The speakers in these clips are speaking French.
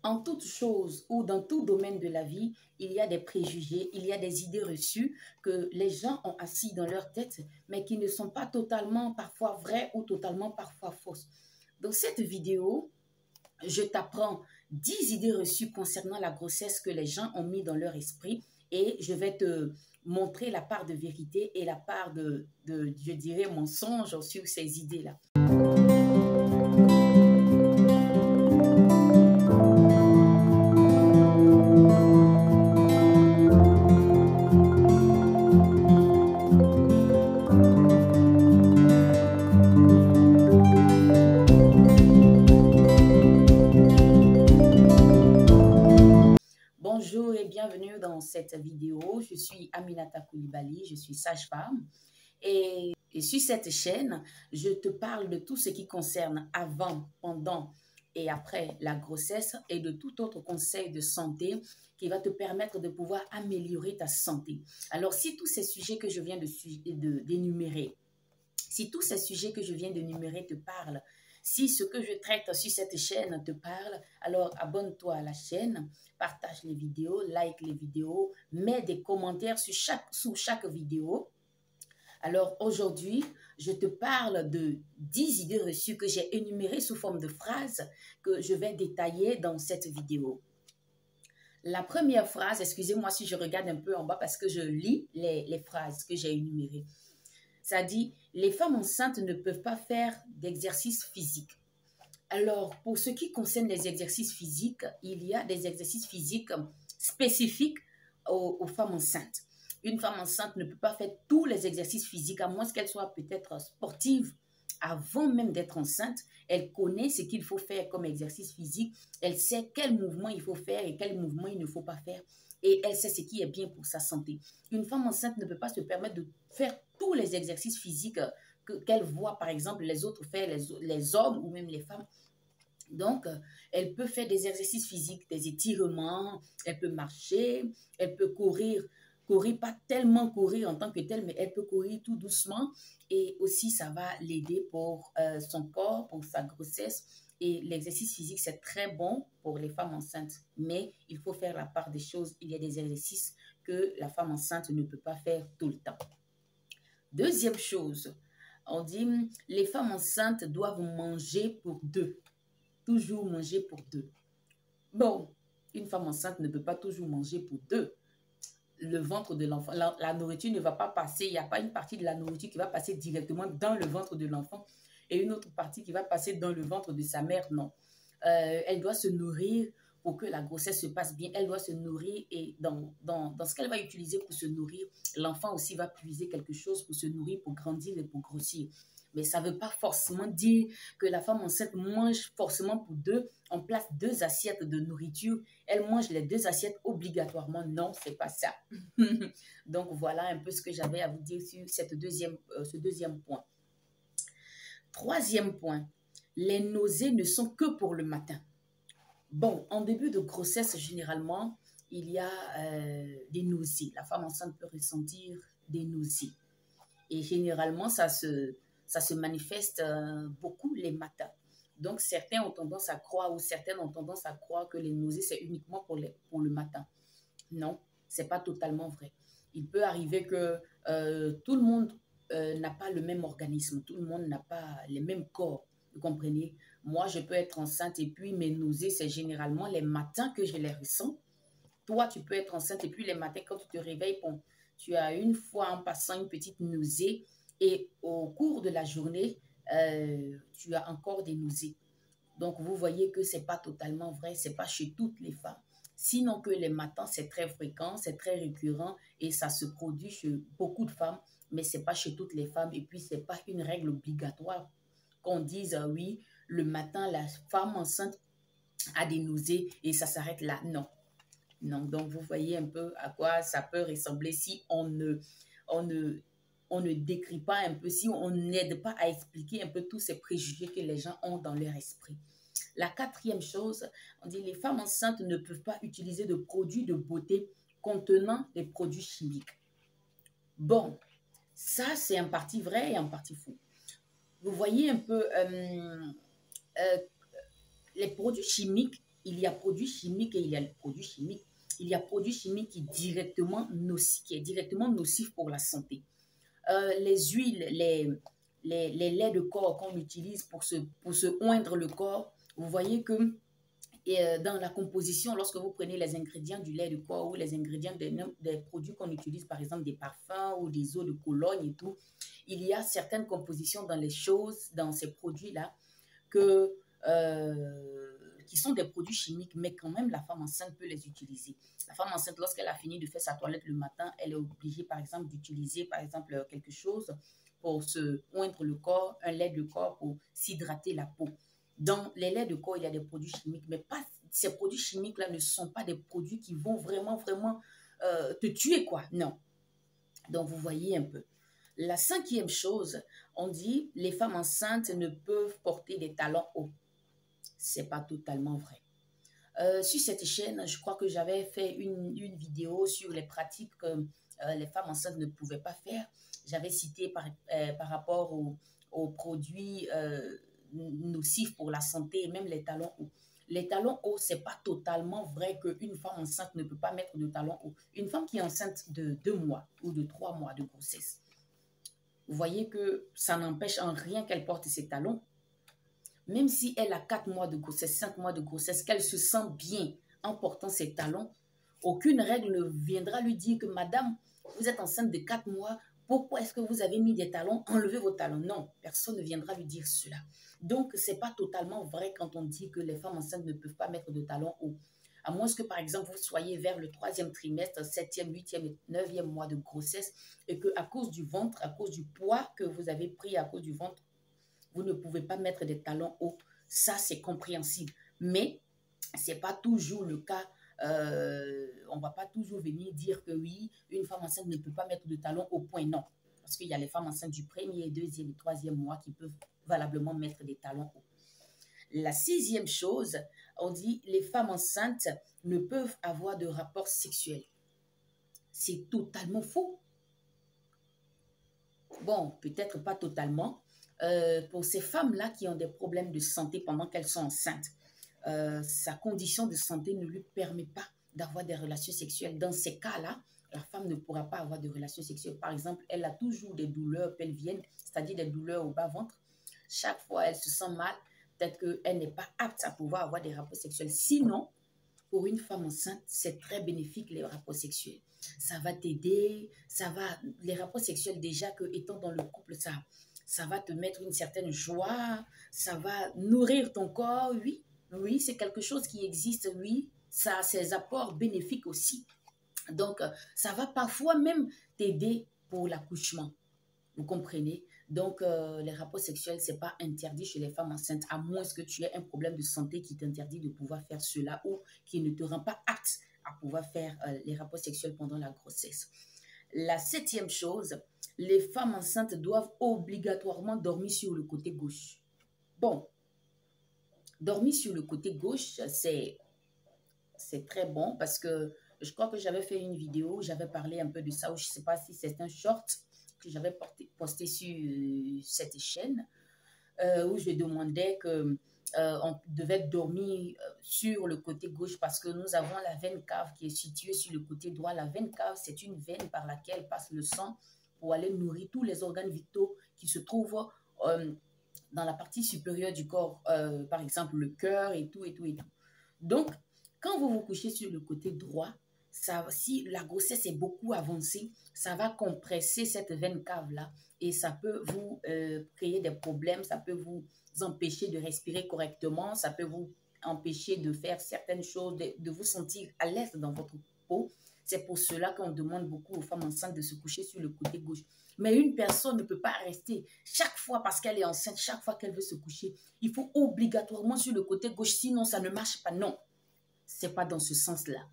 En toute chose ou dans tout domaine de la vie, il y a des préjugés, il y a des idées reçues que les gens ont assis dans leur tête, mais qui ne sont pas totalement parfois vraies ou totalement parfois fausses. Dans cette vidéo, je t'apprends 10 idées reçues concernant la grossesse que les gens ont mis dans leur esprit et je vais te montrer la part de vérité et la part je dirais, mensonge sur ces idées-là. Bonjour et bienvenue dans cette vidéo. Je suis Aminata Koulibaly, je suis sage-femme et sur cette chaîne, je te parle de tout ce qui concerne avant, pendant et après la grossesse et de tout autre conseil de santé qui va te permettre de pouvoir améliorer ta santé. Alors, si tous ces sujets que je viens d'énumérer, te parlent, si ce que je traite sur cette chaîne te parle, alors abonne-toi à la chaîne, partage les vidéos, like les vidéos, mets des commentaires sous chaque vidéo. Alors aujourd'hui, je te parle de 10 idées reçues que j'ai énumérées sous forme de phrases que je vais détailler dans cette vidéo. La première phrase, excusez-moi si je regarde un peu en bas parce que je lis les phrases que j'ai énumérées. Ça dit, les femmes enceintes ne peuvent pas faire d'exercice physique. Alors, pour ce qui concerne les exercices physiques, il y a des exercices physiques spécifiques aux femmes enceintes. Une femme enceinte ne peut pas faire tous les exercices physiques, à moins qu'elle soit peut-être sportive. Avant même d'être enceinte, elle connaît ce qu'il faut faire comme exercice physique. Elle sait quel mouvement il faut faire et quel mouvement il ne faut pas faire. Et elle sait ce qui est bien pour sa santé. Une femme enceinte ne peut pas se permettre de faire tous les exercices physiques qu'elle voit, par exemple, les autres faire, les hommes ou même les femmes. Donc, elle peut faire des exercices physiques, des étirements, elle peut marcher, elle peut courir, pas tellement courir en tant que telle, mais elle peut courir tout doucement et aussi ça va l'aider pour son corps, pour sa grossesse. Et l'exercice physique, c'est très bon pour les femmes enceintes, mais il faut faire la part des choses. Il y a des exercices que la femme enceinte ne peut pas faire tout le temps. Deuxième chose, on dit les femmes enceintes doivent manger pour deux. Toujours manger pour deux. Bon, une femme enceinte ne peut pas toujours manger pour deux. Le ventre de l'enfant, la nourriture ne va pas passer, il n'y a pas une partie de la nourriture qui va passer directement dans le ventre de l'enfant et une autre partie qui va passer dans le ventre de sa mère, non. Elle doit se nourrir pour que la grossesse se passe bien. Elle doit se nourrir et dans ce qu'elle va utiliser pour se nourrir, l'enfant aussi va puiser quelque chose pour se nourrir, pour grandir et pour grossir. Mais ça ne veut pas forcément dire que la femme enceinte mange forcément pour deux. On place 2 assiettes de nourriture. Elle mange les 2 assiettes obligatoirement. Non, ce n'est pas ça. Donc, voilà un peu ce que j'avais à vous dire sur ce deuxième point. Troisième point, les nausées ne sont que pour le matin. Bon, en début de grossesse, généralement, il y a des nausées. La femme enceinte peut ressentir des nausées. Et généralement, ça se manifeste beaucoup les matins. Donc, certains ont tendance à croire ou certaines ont tendance à croire que les nausées, c'est uniquement pour le matin. Non, ce n'est pas totalement vrai. Il peut arriver que tout le monde n'a pas le même organisme, tout le monde n'a pas les mêmes corps, vous comprenez? Moi, je peux être enceinte et puis mes nausées, c'est généralement les matins que je les ressens. Toi, tu peux être enceinte et puis les matins, quand tu te réveilles, bon, tu as une fois en passant une petite nausée et au cours de la journée, tu as encore des nausées. Donc, vous voyez que ce n'est pas totalement vrai, ce n'est pas chez toutes les femmes. Sinon que les matins, c'est très fréquent, c'est très récurrent et ça se produit chez beaucoup de femmes, mais ce n'est pas chez toutes les femmes. Et puis, ce n'est pas une règle obligatoire qu'on dise, oui, le matin, la femme enceinte a des nausées et ça s'arrête là. Non. Non, donc vous voyez un peu à quoi ça peut ressembler si on ne décrit pas un peu, si on n'aide pas à expliquer un peu tous ces préjugés que les gens ont dans leur esprit. La quatrième chose, on dit les femmes enceintes ne peuvent pas utiliser de produits de beauté contenant des produits chimiques. Bon, ça c'est en partie vrai et en partie faux. Vous voyez un peu les produits chimiques, il y a produits chimiques et il y a les produits chimiques. Il y a produits chimiques qui, qui est directement nocif pour la santé. Les huiles, les laits de corps qu'on utilise pour se oindre le corps, vous voyez que dans la composition, lorsque vous prenez les ingrédients du lait de corps ou les ingrédients des produits qu'on utilise, par exemple des parfums ou des eaux de Cologne et tout, il y a certaines compositions dans les choses, dans ces produits-là, qui sont des produits chimiques, mais quand même la femme enceinte peut les utiliser. La femme enceinte, lorsqu'elle a fini de faire sa toilette le matin, elle est obligée, par exemple, d'utiliser, par exemple, quelque chose pour se oindre le corps, un lait de corps pour s'hydrater la peau. Dans les laits de corps, il y a des produits chimiques, mais pas, ces produits chimiques-là ne sont pas des produits qui vont vraiment te tuer, quoi. Non. Donc, vous voyez un peu. La cinquième chose, on dit les femmes enceintes ne peuvent porter des talons hauts. Ce n'est pas totalement vrai. Sur cette chaîne, je crois que j'avais fait une vidéo sur les pratiques que les femmes enceintes ne pouvaient pas faire. J'avais cité par rapport aux produits nocifs pour la santé et même les talons hauts. Les talons hauts, ce n'est pas totalement vrai qu'une femme enceinte ne peut pas mettre de talons hauts. Une femme qui est enceinte de 2 mois ou de 3 mois de grossesse, vous voyez que ça n'empêche en rien qu'elle porte ses talons. Même si elle a 4 mois de grossesse, 5 mois de grossesse, qu'elle se sent bien en portant ses talons, aucune règle ne viendra lui dire que madame, vous êtes enceinte de 4 mois, pourquoi est-ce que vous avez mis des talons? Enlevez vos talons. Non, personne ne viendra lui dire cela. Donc, ce n'est pas totalement vrai quand on dit que les femmes enceintes ne peuvent pas mettre de talons hauts. À moins que, par exemple, vous soyez vers le 3e trimestre, 7e, 8e et 9e mois de grossesse et qu'à cause du ventre, à cause du poids que vous avez pris à cause du ventre, vous ne pouvez pas mettre des talons hauts. Ça, c'est compréhensible. Mais ce n'est pas toujours le cas. On ne va pas toujours venir dire que oui, une femme enceinte ne peut pas mettre de talons au point. Non. Parce qu'il y a les femmes enceintes du 1er, 2e et 3e mois qui peuvent valablement mettre des talons hauts. La 6e chose, on dit les femmes enceintes ne peuvent avoir de rapports sexuels. C'est totalement faux. Bon, peut-être pas totalement. Pour ces femmes-là qui ont des problèmes de santé pendant qu'elles sont enceintes, sa condition de santé ne lui permet pas d'avoir des relations sexuelles. Dans ces cas-là, la femme ne pourra pas avoir de relations sexuelles. Par exemple, elle a toujours des douleurs pelviennes, c'est-à-dire des douleurs au bas-ventre. Chaque fois, elle se sent mal. Peut-être qu'elle n'est pas apte à pouvoir avoir des rapports sexuels. Sinon, pour une femme enceinte, c'est très bénéfique les rapports sexuels. Ça va t'aider, les rapports sexuels déjà que étant dans le couple, ça va te mettre une certaine joie, ça va nourrir ton corps, oui. Oui, c'est quelque chose qui existe, oui. Ça a ses apports bénéfiques aussi. Donc, ça va parfois même t'aider pour l'accouchement. Vous comprenez? Donc, les rapports sexuels, ce n'est pas interdit chez les femmes enceintes, à moins que tu aies un problème de santé qui t'interdit de pouvoir faire cela ou qui ne te rend pas apte à pouvoir faire les rapports sexuels pendant la grossesse. La 7e chose, les femmes enceintes doivent obligatoirement dormir sur le côté gauche. Bon, dormir sur le côté gauche, c'est très bon parce que je crois que j'avais fait une vidéo où j'avais parlé un peu de ça, ou je ne sais pas si c'est un short que j'avais posté sur cette chaîne, où je demandais que on devait dormir sur le côté gauche parce que nous avons la veine cave qui est située sur le côté droit. La veine cave, c'est une veine par laquelle passe le sang pour aller nourrir tous les organes vitaux qui se trouvent dans la partie supérieure du corps, par exemple le cœur et tout. Donc, quand vous vous couchez sur le côté droit, si la grossesse est beaucoup avancée, ça va compresser cette veine cave-là et ça peut vous créer des problèmes, ça peut vous empêcher de respirer correctement, ça peut vous empêcher de faire certaines choses, de vous sentir à l'aise dans votre peau. C'est pour cela qu'on demande beaucoup aux femmes enceintes de se coucher sur le côté gauche. Mais une personne ne peut pas rester chaque fois parce qu'elle est enceinte, chaque fois qu'elle veut se coucher, il faut obligatoirement sur le côté gauche, sinon ça ne marche pas. Non, ce n'est pas dans ce sens-là.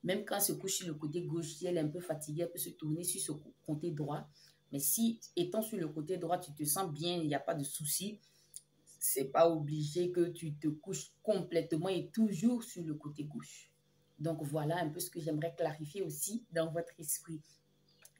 Même quand elle se couche sur le côté gauche, si elle est un peu fatiguée, elle peut se tourner sur ce côté droit. Mais si, étant sur le côté droit, tu te sens bien, il n'y a pas de souci, ce n'est pas obligé que tu te couches complètement et toujours sur le côté gauche. Donc, voilà un peu ce que j'aimerais clarifier aussi dans votre esprit.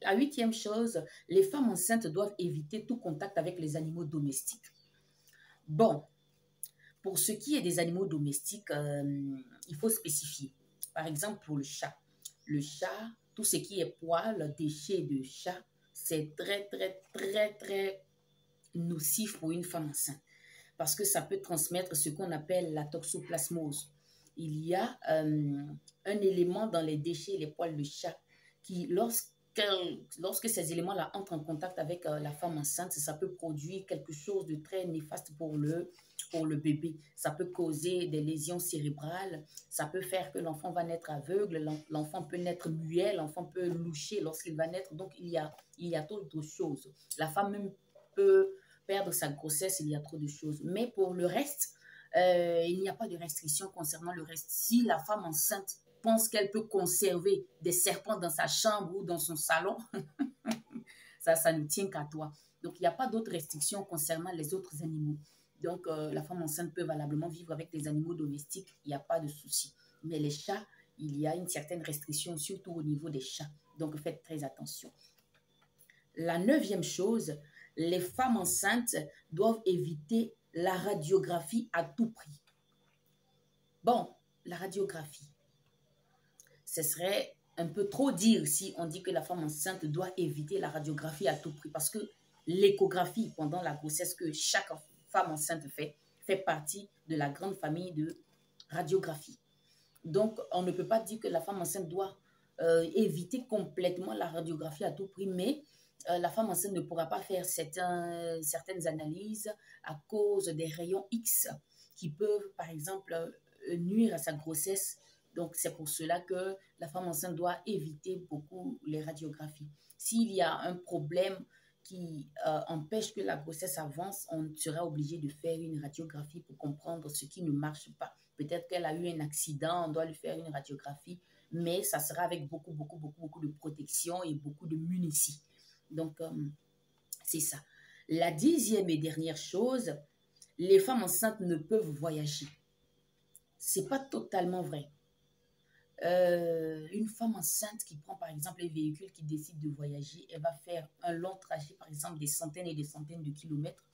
La 8e chose, les femmes enceintes doivent éviter tout contact avec les animaux domestiques. Bon, Pour ce qui est des animaux domestiques, il faut spécifier. Par exemple, pour le chat, tout ce qui est poils, déchets de chat, c'est très nocif pour une femme enceinte parce que ça peut transmettre ce qu'on appelle la toxoplasmose. Il y a un élément dans les déchets, les poils de chat, qui, lorsque ces éléments-là entrent en contact avec la femme enceinte, ça peut produire quelque chose de très néfaste pour le bébé. Ça peut causer des lésions cérébrales, ça peut faire que l'enfant va naître aveugle, l'enfant peut naître muet, l'enfant peut loucher lorsqu'il va naître. Donc, il y a d'autres choses. La femme même peut perdre sa grossesse, il y a trop de choses. Mais pour le reste, il n'y a pas de restriction concernant le reste. Si la femme enceinte pense qu'elle peut conserver des serpents dans sa chambre ou dans son salon, ça ne tient qu'à toi. Donc, il n'y a pas d'autres restrictions concernant les autres animaux. Donc, la femme enceinte peut valablement vivre avec des animaux domestiques, il n'y a pas de souci. Mais les chats, il y a une certaine restriction, surtout au niveau des chats. Donc, faites très attention. La 9e chose, les femmes enceintes doivent éviter la radiographie à tout prix. Bon, la radiographie, ce serait un peu trop dire si on dit que la femme enceinte doit éviter la radiographie à tout prix parce que l'échographie pendant la grossesse que chaque femme enceinte fait partie de la grande famille de radiographie. Donc, on ne peut pas dire que la femme enceinte doit éviter complètement la radiographie à tout prix, mais la femme enceinte ne pourra pas faire certaines analyses à cause des rayons X qui peuvent, par exemple, nuire à sa grossesse. Donc, c'est pour cela que la femme enceinte doit éviter beaucoup les radiographies. S'il y a un problème qui empêche que la grossesse avance, on sera obligé de faire une radiographie pour comprendre ce qui ne marche pas. Peut-être qu'elle a eu un accident, on doit lui faire une radiographie, mais ça sera avec beaucoup de protection et beaucoup de munitions. Donc, c'est ça. La 10e et dernière chose, les femmes enceintes ne peuvent voyager. C'est pas totalement vrai. Une femme enceinte qui prend par exemple un véhicule qui décide de voyager, elle va faire un long trajet, par exemple des centaines et des centaines de kilomètres.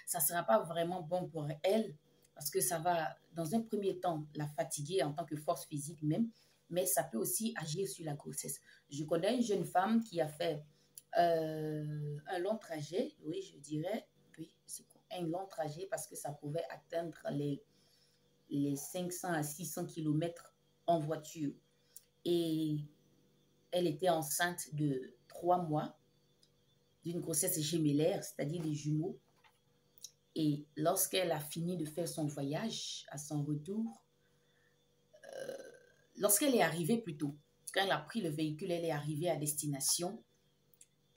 Ça ne sera pas vraiment bon pour elle parce que ça va, dans un premier temps, la fatiguer en tant que force physique même, mais ça peut aussi agir sur la grossesse. Je connais une jeune femme qui a fait un long trajet, oui, je dirais, oui, c'est un long trajet parce que ça pouvait atteindre les 500 à 600 kilomètres en voiture. Et elle était enceinte de 3 mois d'une grossesse gémellaire, c'est-à-dire des jumeaux. Et lorsqu'elle a fini de faire son voyage, à son retour, lorsqu'elle est arrivée plutôt, quand elle a pris le véhicule, elle est arrivée à destination,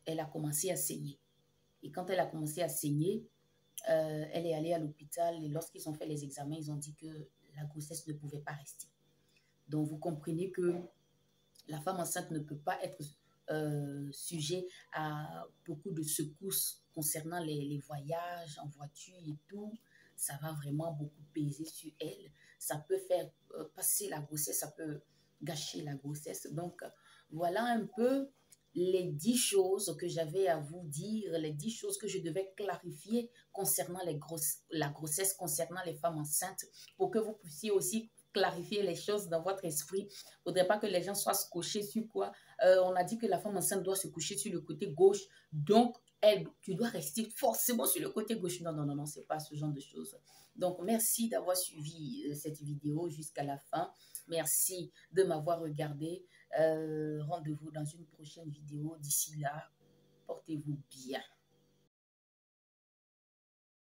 elle a commencé à saigner. Et quand elle a commencé à saigner, elle est allée à l'hôpital et lorsqu'ils ont fait les examens, ils ont dit que la grossesse ne pouvait pas rester. Donc, vous comprenez que la femme enceinte ne peut pas être sujet à beaucoup de secousses concernant les voyages en voiture et tout. Ça va vraiment beaucoup peser sur elle. Ça peut faire passer la grossesse, ça peut gâcher la grossesse. Donc, voilà un peu les 10 choses que j'avais à vous dire, les 10 choses que je devais clarifier concernant la grossesse, concernant les femmes enceintes, pour que vous puissiez aussi clarifier les choses dans votre esprit. Il ne faudrait pas que les gens soient scotchés sur quoi. On a dit que la femme enceinte doit se coucher sur le côté gauche, donc tu dois rester forcément sur le côté gauche. Non, ce n'est pas ce genre de choses. Donc, merci d'avoir suivi cette vidéo jusqu'à la fin. Merci de m'avoir regardé. Rendez-vous dans une prochaine vidéo. D'ici là, portez-vous bien.